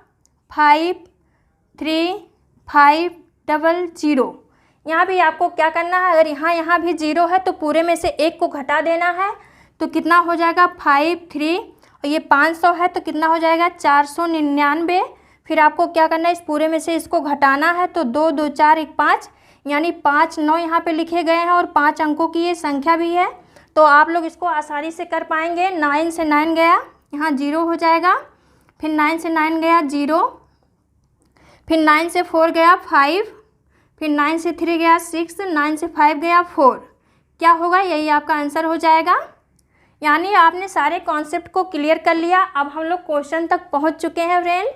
53500। यहाँ भी आपको क्या करना है, अगर यहाँ भी 0 है तो पूरे में से एक को घटा देना है। तो कितना हो जाएगा, 53, और ये 500 है तो कितना हो जाएगा, 499। फिर आपको क्या करना है, इस पूरे में से इसको घटाना है। तो 2 2 4 1 5, यानी 5 9 यहाँ पे लिखे गए हैं और 5 अंकों की ये संख्या भी है। तो आप लोग इसको आसानी से कर पाएंगे। 9 से 9 गया, यहाँ 0 हो जाएगा। फिर 9 से 9 गया 0, फिर 9 से 4 गया 5, फिर 9 से 3 गया 6, 9 से 5 गया 4। क्या होगा, यही आपका आंसर हो जाएगा। यानी आपने सारे कॉन्सेप्ट को क्लियर कर लिया। अब हम लोग क्वेश्चन तक पहुंच चुके हैं फ्रेंड।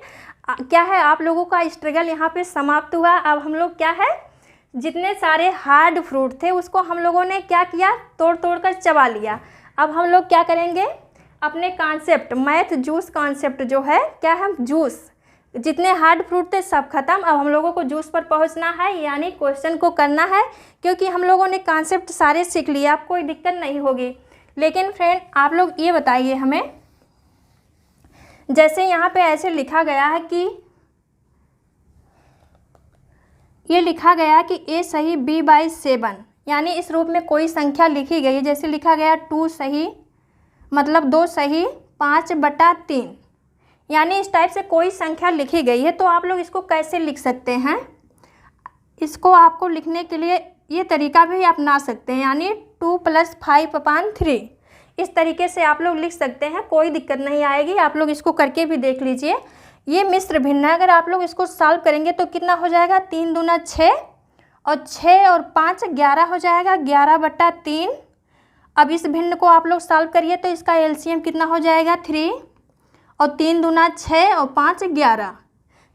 क्या है, आप लोगों का स्ट्रगल यहाँ पे समाप्त हुआ। अब हम लोग क्या है, जितने सारे हार्ड फ्रूट थे उसको हम लोगों ने क्या किया, तोड़ तोड़ कर चबा लिया। अब हम लोग क्या करेंगे, अपने कॉन्सेप्ट मैथ जूस कॉन्सेप्ट जो है, क्या है, जूस, जितने हार्ड फ्रूट थे सब खत्म। अब हम लोगों को जूस पर पहुंचना है, यानी क्वेश्चन को करना है, क्योंकि हम लोगों ने कॉन्सेप्ट सारे सीख लिए, आप कोई दिक्कत नहीं होगी। लेकिन फ्रेंड आप लोग ये बताइए हमें, जैसे यहाँ पे ऐसे लिखा गया है कि ये लिखा गया कि a सही b/7, यानी इस रूप में कोई संख्या लिखी गई है। जैसे लिखा गया 2 सही मतलब 2 सही 5/3, यानी इस टाइप से कोई संख्या लिखी गई है तो आप लोग इसको कैसे लिख सकते हैं। इसको आपको लिखने के लिए ये तरीका भी अपना सकते हैं, यानी 2 + 5/3 इस तरीके से आप लोग लिख सकते हैं, कोई दिक्कत नहीं आएगी। आप लोग इसको करके भी देख लीजिए। ये मिश्र भिन्न है, अगर आप लोग इसको सॉल्व करेंगे तो कितना हो जाएगा, 3 दूना 6 और 6 और 5 11 हो जाएगा, 11/3। अब इस भिन्न को आप लोग सॉल्व करिए तो इसका एलसीएम कितना हो जाएगा, 3 और 3 दूना 6 और 5 11।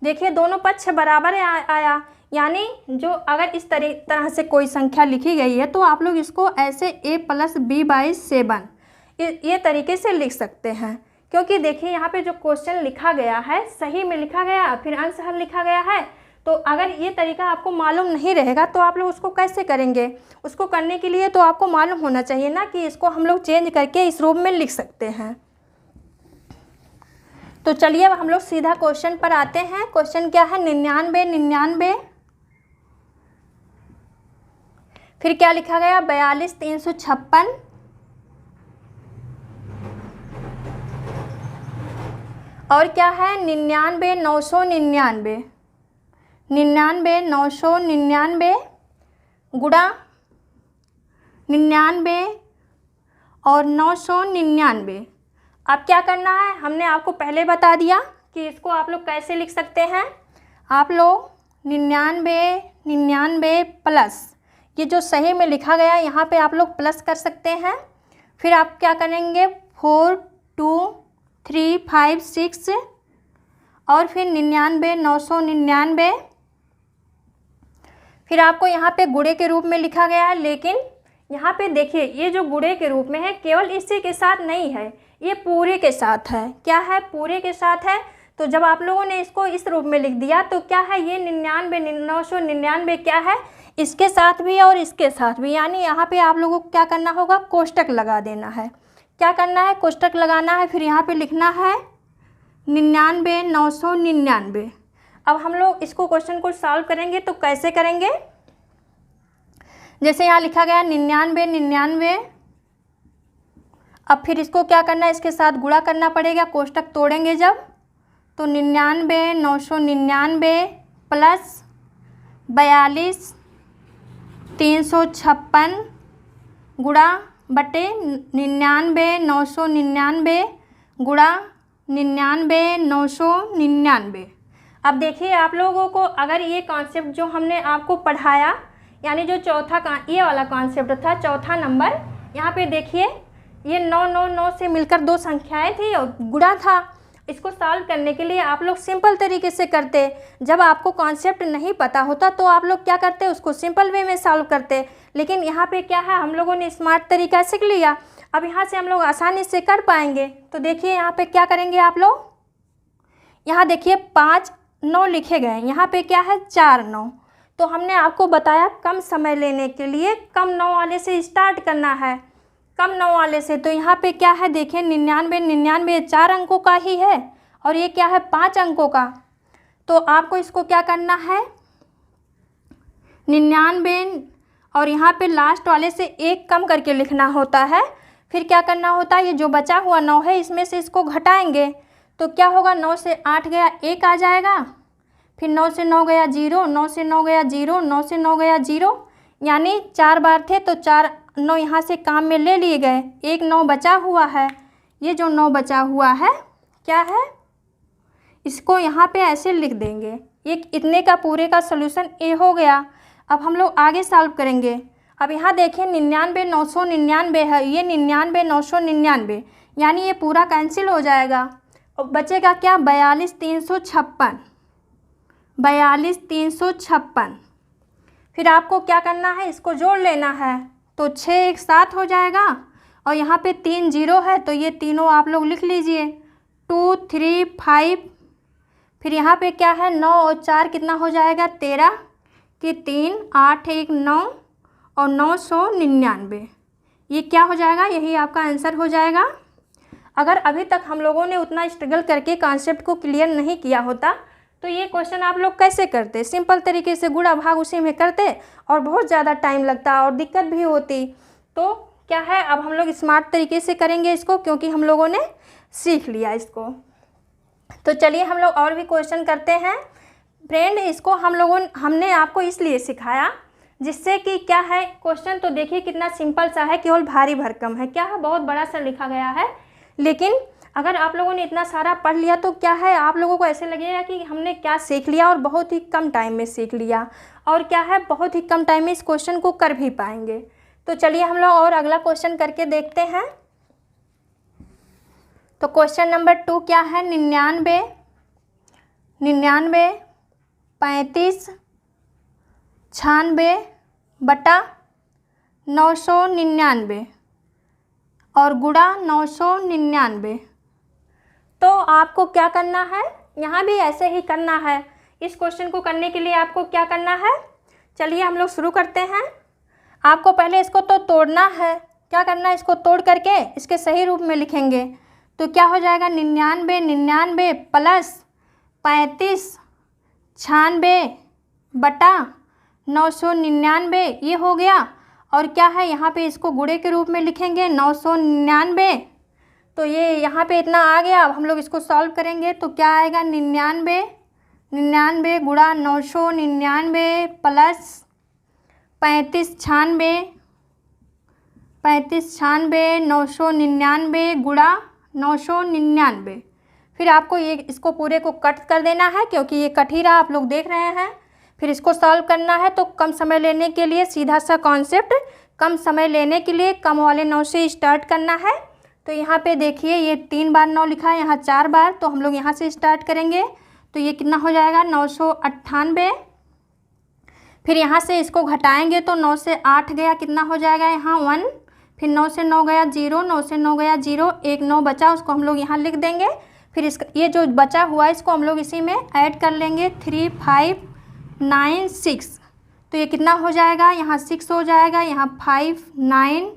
देखिए दोनों पक्ष बराबर आया, यानी जो अगर इस तरह से कोई संख्या लिखी गई है तो आप लोग इसको ऐसे a + b/7 ये तरीके से लिख सकते हैं। क्योंकि देखिए यहाँ पे जो क्वेश्चन लिखा गया है सही में लिखा गया, फिर अंश हल लिखा गया है, तो अगर ये तरीका आपको मालूम नहीं रहेगा तो आप लोग उसको कैसे करेंगे। उसको करने के लिए तो आपको मालूम होना चाहिए ना कि इसको हम लोग चेंज करके इस रूप में लिख सकते हैं। तो चलिए अब हम लोग सीधा क्वेश्चन पर आते हैं। क्वेश्चन क्या है, 99, फिर क्या लिखा गया, 42 356, और क्या है 99 999, 99 999 गुणा 99 और 999। अब क्या करना है, हमने आपको पहले बता दिया कि इसको आप लोग कैसे लिख सकते हैं। आप लोग 99 99 प्लस ये जो सही में लिखा गया है यहाँ पे आप लोग प्लस कर सकते हैं। फिर आप क्या करेंगे, 4 2 3 5 6 और फिर 99 999। फिर आपको यहाँ पे गुणे के रूप में लिखा गया है, लेकिन यहाँ पे देखिए ये जो गुणे के रूप में है केवल इसी के साथ नहीं है, ये पूरे के साथ है। क्या है, पूरे के साथ है। तो जब आप लोगों ने इसको इस रूप में लिख दिया तो क्या है, ये 99 999 क्या है, इसके साथ भी और इसके साथ भी, यानी यहाँ पे आप लोगों को क्या करना होगा, कोष्टक लगा देना है। क्या करना है, कोष्टक लगाना है। फिर यहाँ पे लिखना है 99 999। अब हम लोग इसको क्वेश्चन को सॉल्व करेंगे तो कैसे करेंगे, जैसे यहाँ लिखा गया 99 99। अब फिर इसको क्या करना है, इसके साथ गुणा करना पड़ेगा, कोष्टक तोड़ेंगे जब, तो 99 999 प्लस 42 356 गुणा बटे 99 999 गुणा 99 999। अब देखिए आप लोगों को अगर ये कॉन्सेप्ट जो हमने आपको पढ़ाया, यानी जो ये वाला कॉन्सेप्ट था, चौथा नंबर, यहाँ पे देखिए ये 9 9 9 से मिलकर 2 संख्याएं थी और गुणा था। इसको सॉल्व करने के लिए आप लोग सिंपल तरीके से करते। जब आपको कॉन्सेप्ट नहीं पता होता तो आप लोग क्या करते, उसको सिंपल वे में सॉल्व करते। लेकिन यहाँ पे क्या है, हम लोगों ने स्मार्ट तरीका सीख लिया, अब यहाँ से हम लोग आसानी से कर पाएंगे। तो देखिए यहाँ पे क्या करेंगे आप लोग, यहाँ देखिए 5 9 लिखे गए, यहाँ पे क्या है 4 9। तो हमने आपको बताया कम समय लेने के लिए कम 9 वाले से स्टार्ट करना है, कम 9 वाले से। तो यहाँ पे क्या है, देखिए 99 99 4 अंकों का ही है और ये क्या है 5 अंकों का। तो आपको इसको क्या करना है, 99 और यहाँ पे लास्ट वाले से 1 कम करके लिखना होता है। फिर क्या करना होता है, ये जो बचा हुआ 9 है इसमें से इसको घटाएंगे तो क्या होगा, 9 से 8 गया 1 आ जाएगा, फिर 9 से 9 गया 0, 9 से 9 गया 0, 9 से 9 गया 0, यानी 4 बार थे तो 4 9 यहाँ से काम में ले लिए गए, 1 9 बचा हुआ है। ये जो 9 बचा हुआ है क्या है, इसको यहाँ पे ऐसे लिख देंगे। ये इतने का पूरे का सॉल्यूशन ए हो गया। अब हम लोग आगे सॉल्व करेंगे। अब यहाँ देखिए 99 999 है, ये 99 999, यानी ये पूरा कैंसिल हो जाएगा और बचेगा क्या, 42 356, 42 356। फिर आपको क्या करना है, इसको जोड़ लेना है, तो 6 एक साथ हो जाएगा और यहाँ पे 3 0 है तो ये तीनों आप लोग लिख लीजिए, 2 3 5। फिर यहाँ पे क्या है, 9 और 4 कितना हो जाएगा 13 कि 3 8 1 9 और 999, ये क्या हो जाएगा, यही आपका आंसर हो जाएगा। अगर अभी तक हम लोगों ने उतना स्ट्रगल करके कॉन्सेप्ट को क्लियर नहीं किया होता तो ये क्वेश्चन आप लोग कैसे करते, सिंपल तरीके से गुणा भाग उसी में करते और बहुत ज़्यादा टाइम लगता और दिक्कत भी होती। तो क्या है, अब हम लोग स्मार्ट तरीके से करेंगे इसको, क्योंकि हम लोगों ने सीख लिया इसको। तो चलिए हम लोग और भी क्वेश्चन करते हैं। फ्रेंड इसको हमने आपको इसलिए सिखाया जिससे कि क्या है, क्वेश्चन तो देखिए कितना सिंपल सा है, केवल भारी भरकम है, क्या है बहुत बड़ा सा लिखा गया है, लेकिन अगर आप लोगों ने इतना सारा पढ़ लिया तो क्या है आप लोगों को ऐसे लगेगा कि हमने क्या सीख लिया और बहुत ही कम टाइम में सीख लिया, और क्या है बहुत ही कम टाइम में इस क्वेश्चन को कर भी पाएंगे। तो चलिए हम लोग और अगला क्वेश्चन करके देखते हैं। तो क्वेश्चन नंबर 2 क्या है, 99 35 96 बटा 999 और गुणा 999। तो आपको क्या करना है, यहाँ भी ऐसे ही करना है। इस क्वेश्चन को करने के लिए आपको क्या करना है, चलिए हम लोग शुरू करते हैं। आपको पहले इसको तो तोड़ना है, क्या करना है, इसको तोड़ करके इसके सही रूप में लिखेंगे। तो क्या हो जाएगा, 99 प्लस 35 96 बटा 999 ये हो गया। और क्या है यहाँ पे इसको गुणे के रूप में लिखेंगे 999। तो ये यहाँ पे इतना आ गया। अब हम लोग इसको सॉल्व करेंगे तो क्या आएगा, 99 गुणा 999 प्लस 35 96 999 गुणा 999। फिर आपको ये इसको पूरे को कट कर देना है क्योंकि ये कट ही रहा, आप लोग देख रहे हैं। फिर इसको सॉल्व करना है तो कम समय लेने के लिए सीधा सा कॉन्सेप्ट, कम समय लेने के लिए कम वाले 9 से स्टार्ट करना है। तो यहाँ पे देखिए ये 3 बार 9 लिखा है, यहाँ 4 बार, तो हम लोग यहाँ से स्टार्ट करेंगे। तो ये कितना हो जाएगा 998। फिर यहाँ से इसको घटाएंगे तो 9 से 8 गया, कितना हो जाएगा यहाँ 1। फिर 9 से 9 गया 0, 9 से 9 गया 0, एक 9 बचा उसको हम लोग यहाँ लिख देंगे। फिर इसका ये जो बचा हुआ है इसको हम लोग इसी में ऐड कर लेंगे 3596। तो ये कितना हो जाएगा, यहाँ 6 हो जाएगा, यहाँ 5 9,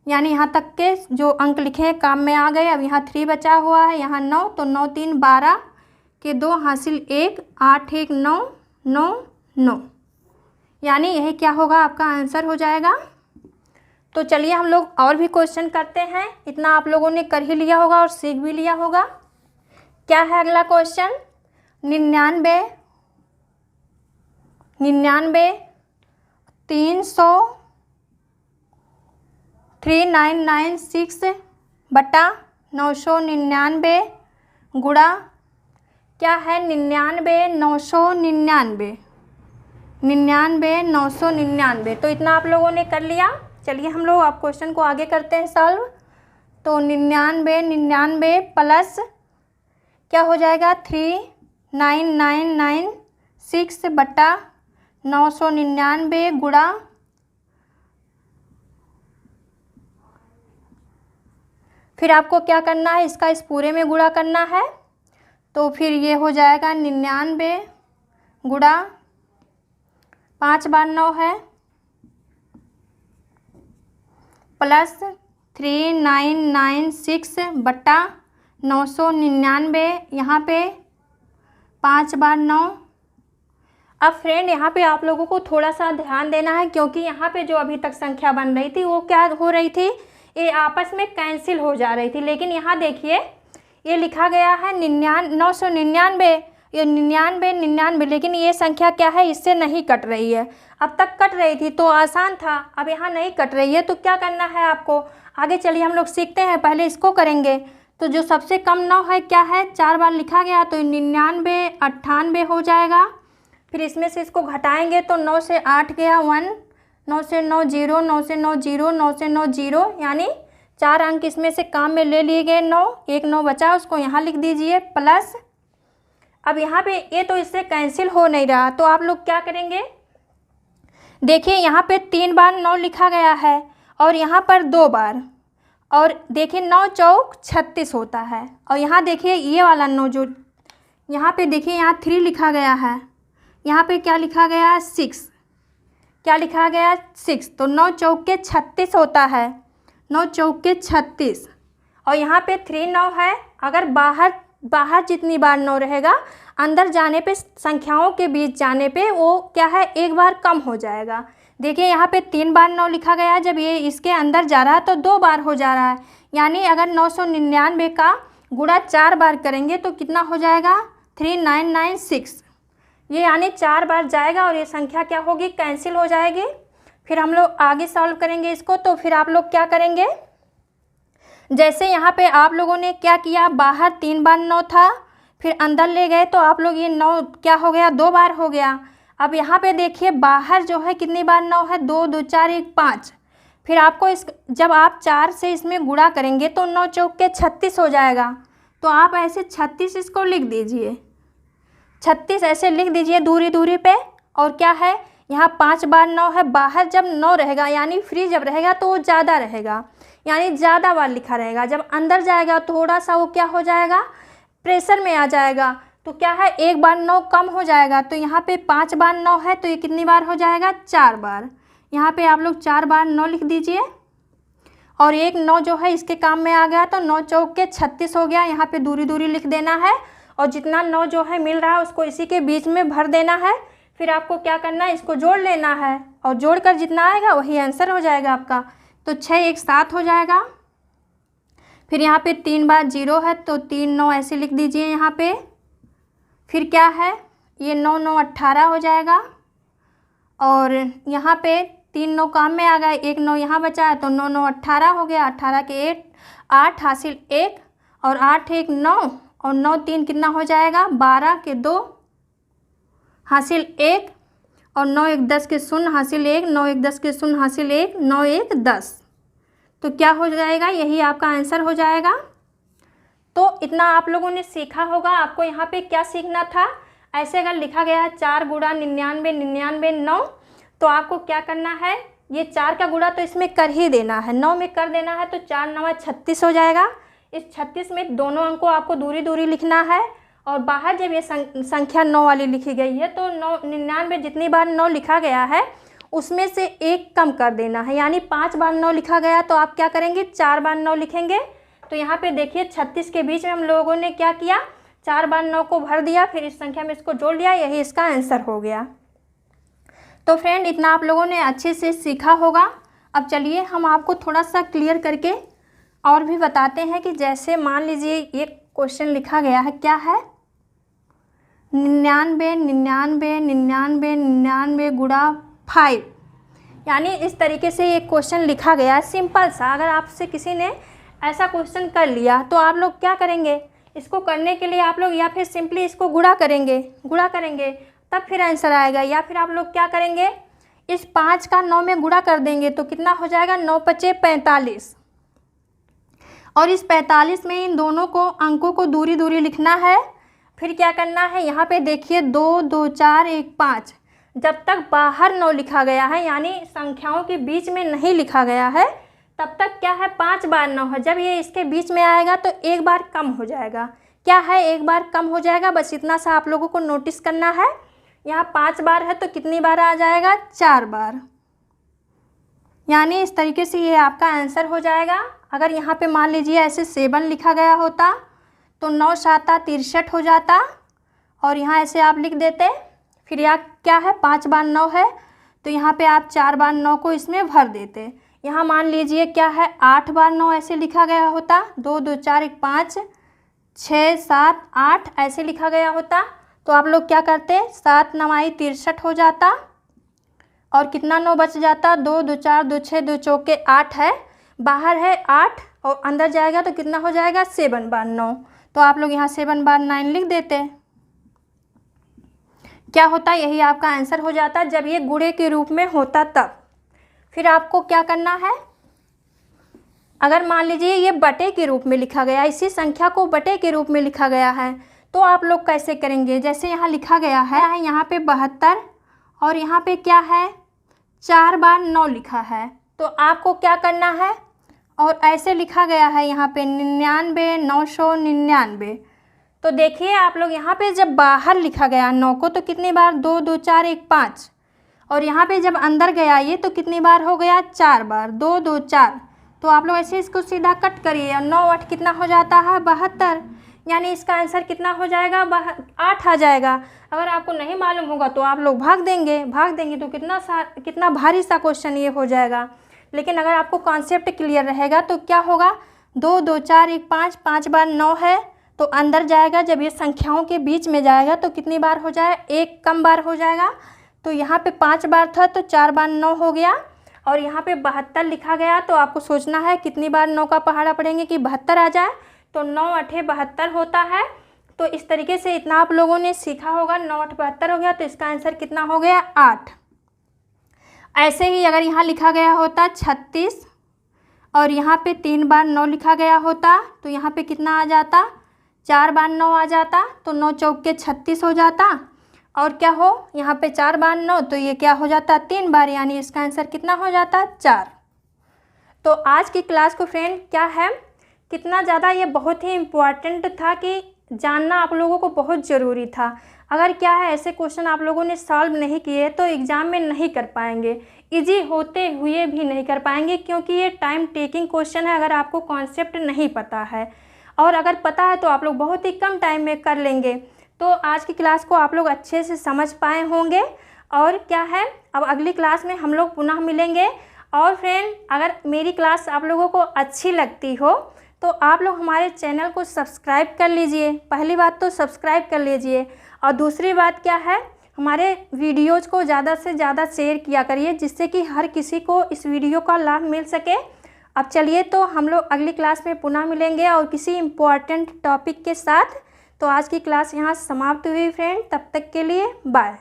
यानी यहाँ तक के जो अंक लिखे हैं काम में आ गए। अब यहाँ 3 बचा हुआ है, यहाँ 9, तो 9 3 12 के 2 हासिल 1 8 1 9 9 9, यानी यही क्या होगा आपका आंसर हो जाएगा। तो चलिए हम लोग और भी क्वेश्चन करते हैं। इतना आप लोगों ने कर ही लिया होगा और सीख भी लिया होगा। क्या है अगला क्वेश्चन, 99 300 3996 बटा 999 गुणा क्या है 99 999। तो इतना आप लोगों ने कर लिया। चलिए हम लोग आप क्वेश्चन को आगे करते हैं सॉल्व। तो 99 प्लस क्या हो जाएगा 3996 बटा 999 गुणा फिर आपको क्या करना है, इसका इस पूरे में गुणा करना है। तो फिर ये हो जाएगा 99 गुणा 5 बार 9 है प्लस 3996 बटा 999, यहाँ पे 5 बार 9। अब फ्रेंड यहाँ पे आप लोगों को थोड़ा सा ध्यान देना है क्योंकि यहाँ पे जो अभी तक संख्या बन रही थी वो क्या हो रही थी, ये आपस में कैंसिल हो जा रही थी। लेकिन यहाँ देखिए ये लिखा गया है 999, ये 99, लेकिन ये संख्या क्या है इससे नहीं कट रही है। अब तक कट रही थी तो आसान था, अब यहाँ नहीं कट रही है। तो क्या करना है आपको, आगे चलिए हम लोग सीखते हैं। पहले इसको करेंगे। तो जो सबसे कम 9 है क्या है, 4 बार लिखा गया, तो 99 98 हो जाएगा। फिर इसमें से इसको घटाएंगे तो 9 से 8 गया 1, 9 से 9 0, 9 से 9 0, 9 से 9 0, यानी 4 अंक इसमें से काम में ले लिए गए। 9 एक 9 बचा उसको यहाँ लिख दीजिए प्लस। अब यहाँ पे ये तो इससे कैंसिल हो नहीं रहा, तो आप लोग क्या करेंगे, देखिए यहाँ पे 3 बार 9 लिखा गया है और यहाँ पर 2 बार, और देखिए 9 चौक 36 होता है। और यहाँ देखिए ये वाला 9 जो यहाँ पे देखिए यहाँ 3 लिखा गया है, यहाँ पे क्या लिखा गया है 6, क्या लिखा गया 6, तो 9 चौक के 36 होता है, 9 चौक के 36। और यहाँ पे 3 9 है, अगर बाहर जितनी बार 9 रहेगा अंदर जाने पे संख्याओं के बीच जाने पे वो क्या है एक बार कम हो जाएगा। देखिए यहाँ पे 3 बार 9 लिखा गया है, जब ये इसके अंदर जा रहा है तो 2 बार हो जा रहा है, यानी अगर 999 का गुणा 4 बार करेंगे तो कितना हो जाएगा 3996, ये यानी 4 बार जाएगा और ये संख्या क्या होगी, कैंसिल हो जाएगी। फिर हम लोग आगे सॉल्व करेंगे इसको। तो फिर आप लोग क्या करेंगे, जैसे यहाँ पे आप लोगों ने क्या किया, बाहर 3 बार 9 था, फिर अंदर ले गए तो आप लोग ये 9 क्या हो गया, 2 बार हो गया। अब यहाँ पे देखिए बाहर जो है कितनी बार 9 है, 2 2 4 1 5। फिर आपको इस जब आप 4 से इसमें गुणा करेंगे तो 9 चौक के 36 हो जाएगा। तो आप ऐसे 36 इसको लिख दीजिए, 36 ऐसे लिख दीजिए दूरी दूरी पे। और क्या है, यहाँ 5 बार 9 है, बाहर जब 9 रहेगा यानी फ्री जब रहेगा तो वो ज़्यादा रहेगा, यानी ज़्यादा बार लिखा रहेगा। जब अंदर जाएगा थोड़ा सा वो क्या हो जाएगा, प्रेशर में आ जाएगा, तो क्या है 1 बार 9 कम हो जाएगा। तो यहाँ पे 5 बार 9 है तो ये कितनी बार हो जाएगा, 4 बार। यहाँ पे आप लोग 4 बार 9 लिख दीजिए। और एक 9 जो है इसके काम में आ गया, तो 9 चौक के 36 हो गया। यहाँ पे दूरी दूरी लिख देना है और जितना 9 जो है मिल रहा है उसको इसी के बीच में भर देना है। फिर आपको क्या करना है, इसको जोड़ लेना है और जोड़कर जितना आएगा वही आंसर हो जाएगा आपका। तो 6 1 7 हो जाएगा। फिर यहाँ पे 3 बार 0 है तो 3 9 ऐसे लिख दीजिए यहाँ पे। फिर क्या है, ये 9 9 18 हो जाएगा। और यहाँ पे 3 9 काम में आ गया, 1 9 यहाँ बचा है तो 9 9 18 हो गया। 18 के 8 हासिल 1 और 8 1 9 और 9 3 कितना हो जाएगा, 12 के 2 हासिल 1 और 9 1 10 के 0 हासिल 1, 9 1 10 के 0 हासिल 1, 9 1 10। तो क्या हो जाएगा, यही आपका आंसर हो जाएगा। तो इतना आप लोगों ने सीखा होगा। आपको यहाँ पे क्या सीखना था, ऐसे अगर लिखा गया है 4 गुणा 99 99 9, तो आपको क्या करना है, ये 4 का गुणा तो इसमें कर ही देना है, 9 में कर देना है, तो 4 9 36 हो जाएगा। इस 36 में दोनों अंकों आपको दूरी दूरी लिखना है और बाहर जब ये संख्या 9 वाली लिखी गई है तो 99 जितनी बार 9 लिखा गया है उसमें से 1 कम कर देना है, यानी 5 बार 9 लिखा गया तो आप क्या करेंगे, 4 बार 9 लिखेंगे। तो यहाँ पे देखिए 36 के बीच में हम लोगों ने क्या किया, 4 बार 9 को भर दिया, फिर इस संख्या में इसको जोड़ लिया, यही इसका आंसर हो गया। तो फ्रेंड इतना आप लोगों ने अच्छे से सीखा होगा। अब चलिए हम आपको थोड़ा सा क्लियर करके और भी बताते हैं कि जैसे मान लीजिए ये क्वेश्चन लिखा गया है, क्या है 99 99 99 99 गुणा 5, यानी इस तरीके से ये क्वेश्चन लिखा गया है सिंपल सा। अगर आपसे किसी ने ऐसा क्वेश्चन कर लिया तो आप लोग क्या करेंगे, इसको करने के लिए आप लोग या फिर सिंपली इसको गुणा करेंगे तब फिर आंसर आएगा, या फिर आप लोग क्या करेंगे, इस 5 का 9 में गुणा कर देंगे तो कितना हो जाएगा, 9 5 45। और इस 45 में इन दोनों को अंकों को दूरी दूरी लिखना है। फिर क्या करना है, यहाँ पे देखिए 2 2 4 1 5, जब तक बाहर 9 लिखा गया है यानी संख्याओं के बीच में नहीं लिखा गया है तब तक क्या है 5 बार 9 है। जब ये इसके बीच में आएगा तो 1 बार कम हो जाएगा, क्या है 1 बार कम हो जाएगा, बस इतना सा आप लोगों को नोटिस करना है। यहाँ 5 बार है तो कितनी बार आ जाएगा, 4 बार, यानी इस तरीके से ये आपका आंसर हो जाएगा। अगर यहाँ पे मान लीजिए ऐसे 7 लिखा गया होता तो 9 7 63 हो जाता और यहाँ ऐसे आप लिख देते। फिर यहाँ क्या है 5 बार 9 है तो यहाँ पे आप 4 बार 9 को इसमें भर देते। यहाँ मान लीजिए क्या है 8 बार 9 ऐसे लिखा गया होता, 2 2 4 1 5 6 7 8 ऐसे लिखा गया होता, तो आप लोग क्या करते, 7 9 63 हो जाता और कितना 9 बच जाता, 2 2 4 2 6 2 चौके 8 है, बाहर है 8 और अंदर जाएगा तो कितना हो जाएगा 7 बार 9, तो आप लोग यहाँ 7 बार 9 लिख देते। क्या होता, यही आपका आंसर हो जाता जब ये गुणे के रूप में होता तब। फिर आपको क्या करना है, अगर मान लीजिए ये बटे के रूप में लिखा गया, इसी संख्या को बटे के रूप में लिखा गया है तो आप लोग कैसे करेंगे, जैसे यहाँ लिखा गया है यहाँ पे 72 और यहाँ पे क्या है 4 बार 9 लिखा है, तो आपको क्या करना है, और ऐसे लिखा गया है यहाँ पे 99 999, तो देखिए आप लोग यहाँ पे जब बाहर लिखा गया 9 को तो कितनी बार, 2 2 4 1 5, और यहाँ पे जब अंदर गया ये तो कितनी बार हो गया, 4 बार, 2 2 4, तो आप लोग ऐसे इसको सीधा कट करिए और 9 8 कितना हो जाता है 72, यानी इसका आंसर कितना हो जाएगा, 8 आ जाएगा। अगर आपको नहीं मालूम होगा तो आप लोग भाग देंगे तो कितना भारी सा क्वेश्चन ये हो जाएगा। लेकिन अगर आपको कॉन्सेप्ट क्लियर रहेगा तो क्या होगा, 2 2 4 1 5, 5 बार 9 है तो अंदर जाएगा। जब ये संख्याओं के बीच में जाएगा तो कितनी बार हो जाए, 1 कम बार हो जाएगा। तो यहाँ पे 5 बार था तो 4 बार 9 हो गया। और यहाँ पे 72 लिखा गया तो आपको सोचना है कितनी बार 9 का पहाड़ा पढ़ेंगे कि 72 आ जाए। तो 9 8 72 होता है। तो इस तरीके से इतना आप लोगों ने सीखा होगा। 9 8 72 हो गया तो इसका आंसर कितना हो गया, 8। ऐसे ही अगर यहाँ लिखा गया होता 36 और यहाँ पे 3 बार 9 लिखा गया होता तो यहाँ पे कितना आ जाता, 4 बार 9 आ जाता। तो 9 चौके 36 हो जाता। और क्या हो, यहाँ पे 4 बार 9 तो ये क्या हो जाता, 3 बार, यानी इसका आंसर कितना हो जाता, 4। तो आज की क्लास को फ्रेंड क्या है, कितना ज़्यादा ये बहुत ही इम्पोर्टेंट था कि जानना आप लोगों को बहुत ज़रूरी था। अगर क्या है ऐसे क्वेश्चन आप लोगों ने सॉल्व नहीं किए तो एग्ज़ाम में नहीं कर पाएंगे, इजी होते हुए भी नहीं कर पाएंगे, क्योंकि ये टाइम टेकिंग क्वेश्चन है अगर आपको कॉन्सेप्ट नहीं पता है। और अगर पता है तो आप लोग बहुत ही कम टाइम में कर लेंगे। तो आज की क्लास को आप लोग अच्छे से समझ पाए होंगे। और क्या है, अब अगली क्लास में हम लोग पुनः मिलेंगे। और फ्रेंड अगर मेरी क्लास आप लोगों को अच्छी लगती हो तो आप लोग हमारे चैनल को सब्सक्राइब कर लीजिए। पहली बात तो सब्सक्राइब कर लीजिए, और दूसरी बात क्या है, हमारे वीडियोज़ को ज़्यादा से ज़्यादा शेयर किया करिए, जिससे कि हर किसी को इस वीडियो का लाभ मिल सके। अब चलिए तो हम लोग अगली क्लास में पुनः मिलेंगे और किसी इम्पोर्टेंट टॉपिक के साथ। तो आज की क्लास यहाँ समाप्त हुई फ्रेंड, तब तक के लिए बाय।